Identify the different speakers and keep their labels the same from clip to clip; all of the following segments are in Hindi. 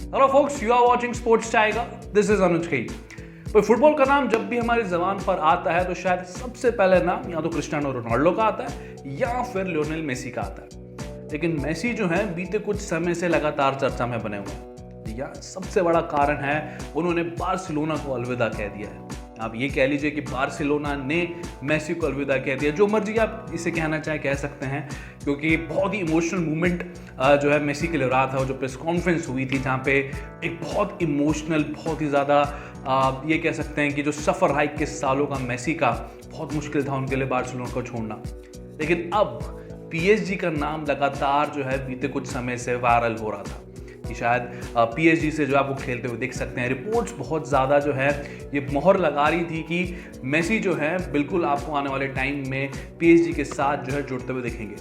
Speaker 1: Hello folks, you are watching Sports Tiger. This is Anuj Kei. तो फुटबॉल का नाम जब भी हमारी ज़बान पर आता है तो शायद सबसे पहले नाम या तो क्रिस्टियानो रोनाल्डो का आता है या फिर लियोनेल मेसी का आता है। लेकिन मेसी जो है बीते कुछ समय से लगातार चर्चा में बने हुए हैं। या सबसे बड़ा कारण है उन्होंने बार्सिलोना को अलविदा कह दिया है। आप ये कह लीजिए कि बार्सिलोना ने मेसी को अलविदा कह दिया, जो मर्जी आप इसे कहना चाहे कह सकते हैं, क्योंकि बहुत ही इमोशनल मूवमेंट जो है मेसी के लिए रहा था। जो प्रेस कॉन्फ्रेंस हुई थी जहाँ पे एक बहुत इमोशनल, बहुत ही ज़्यादा ये कह सकते हैं कि जो सफ़र रहा 21 सालों का मेसी का, बहुत मुश्किल था उनके लिए बार्सिलोना को छोड़ना। लेकिन अब पीएसजी का नाम लगातार जो है बीते कुछ समय से वायरल हो रहा था कि शायद पीएसजी से जो आप वो खेलते हुए देख सकते हैं। रिपोर्ट्स बहुत ज़्यादा जो है ये मोहर लगा रही थी कि मेसी जो है बिल्कुल आपको आने वाले टाइम में पीएसजी के साथ जो है जुड़ते हुए दिखेंगे।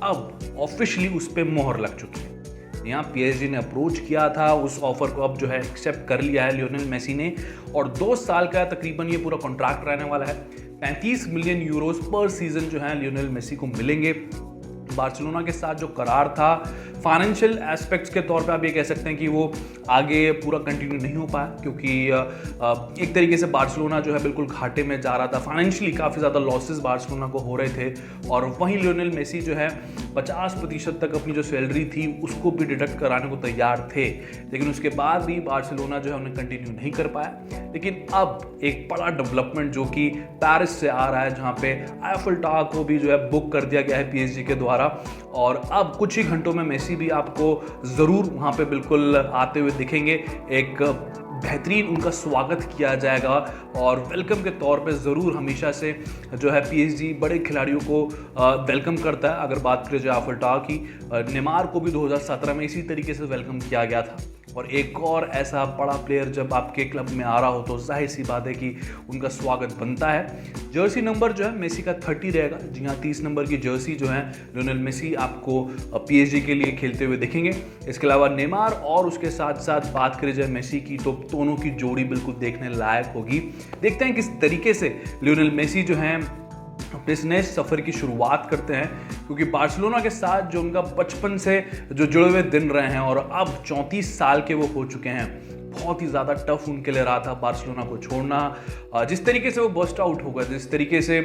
Speaker 1: अब ऑफिशियली उस पर मोहर लग चुकी है। यहाँ पीएसजी ने अप्रोच किया था, उस ऑफर को अब जो है एक्सेप्ट कर लिया है लियोनेल मेसी ने, और 2 साल का तकरीबन ये पूरा कॉन्ट्रैक्ट रहने वाला है। 35 मिलियन यूरोस पर सीजन जो है लियोनेल मेसी को मिलेंगे। बार्सिलोना के साथ जो करार था फाइनेंशियल एस्पेक्ट्स के तौर पे आप ये कह सकते हैं कि वो आगे पूरा कंटिन्यू नहीं हो पाया, क्योंकि एक तरीके से बार्सिलोना जो है बिल्कुल घाटे में जा रहा था। फाइनेंशियली काफ़ी ज़्यादा लॉसेस बार्सिलोना को हो रहे थे, और वहीं लियोनेल मेसी जो है 50% तक अपनी जो सैलरी थी उसको भी डिडक्ट कराने को तैयार थे। लेकिन उसके बाद भी बार्सिलोना जो है उन्हें कंटिन्यू नहीं कर पाया। लेकिन अब एक बड़ा डेवलपमेंट जो कि पेरिस से आ रहा है, जहाँ पे आईफल टावर को भी जो है बुक कर दिया गया है पीएसजी के द्वारा, और अब कुछ ही घंटों में मेसी भी आपको ज़रूर वहाँ पे बिल्कुल आते हुए दिखेंगे। एक बेहतरीन उनका स्वागत किया जाएगा, और वेलकम के तौर पे ज़रूर हमेशा से जो है पीएसजी बड़े खिलाड़ियों को वेलकम करता है। अगर बात करें जो आईफल टावर की, नेमार को भी 2017 में इसी तरीके से वेलकम किया गया था। और एक और ऐसा बड़ा प्लेयर जब आपके क्लब में आ रहा हो तो जाहिर सी बात है कि उनका स्वागत बनता है। जर्सी नंबर जो है मेसी का 30 रहेगा। जी हाँ, 30 नंबर की जर्सी जो है लियोनेल मेसी आपको पीएसजी के लिए खेलते हुए दिखेंगे। इसके अलावा नेमार और उसके साथ साथ बात करें जाए मेसी की, तो दोनों की जोड़ी बिल्कुल देखने लायक होगी। देखते हैं किस तरीके से लियोनेल मेसी जो है अपने इस नए सफ़र की शुरुआत करते हैं, क्योंकि बार्सिलोना के साथ जो उनका बचपन से जो जुड़े हुए दिन रहे हैं और अब 34 साल के वो हो चुके हैं, बहुत ही ज़्यादा टफ उनके लिए रहा था बार्सिलोना को छोड़ना। जिस तरीके से वो बस्ट आउट हो गए, जिस तरीके से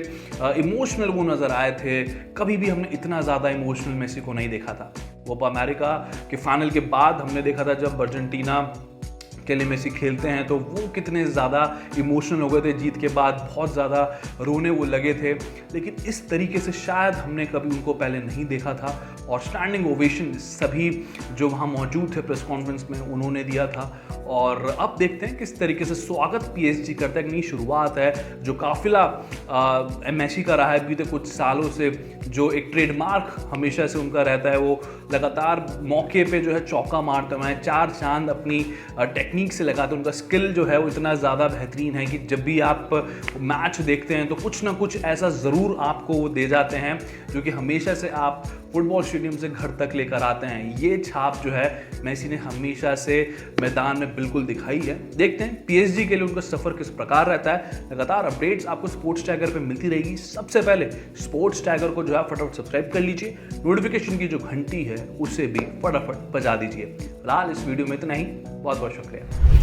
Speaker 1: इमोशनल वो नज़र आए थे, कभी भी हमने इतना ज़्यादा इमोशनल मेसी को नहीं देखा था। कोपा अमेरिका के फाइनल के बाद हमने देखा था जब अर्जेंटीना के लिए मेसी खेलते हैं तो वो कितने ज़्यादा इमोशनल हो गए थे। जीत के बाद बहुत ज़्यादा रोने वो लगे थे, लेकिन इस तरीके से शायद हमने कभी उनको पहले नहीं देखा था। और स्टैंडिंग ओवेशन सभी जो वहाँ मौजूद थे प्रेस कॉन्फ्रेंस में उन्होंने दिया था। और अब देखते हैं किस तरीके से स्वागत पीएसजी करता है। एक नई शुरुआत है, जो काफिला मेसी का रहा है बीते कुछ सालों से, जो एक ट्रेडमार्क हमेशा से उनका रहता है। वो लगातार मौके पे जो है चौका मारते हुए 4 चांद अपनी टेक्निक से लगाते हैं। उनका स्किल जो है वो इतना ज़्यादा बेहतरीन है कि जब भी आप मैच देखते हैं तो कुछ ना कुछ ऐसा ज़रूर आपको वो दे जाते हैं जो कि हमेशा से आप फुटबॉल स्टेडियम से घर तक लेकर आते हैं। ये छाप जो है मेसी ने हमेशा से मैदान में बिल्कुल दिखाई है। देखते हैं पीएसजी के लिए उनका सफ़र किस प्रकार रहता है। लगातार अपडेट्स आपको स्पोर्ट्स टाइगर पे मिलती रहेगी। सबसे पहले स्पोर्ट्स टाइगर को जो है फटाफट सब्सक्राइब कर लीजिए, नोटिफिकेशन की जो घंटी है उसे भी फटाफट बजा दीजिए। फिलहाल इस वीडियो में इतना ही। बहुत बहुत शुक्रिया।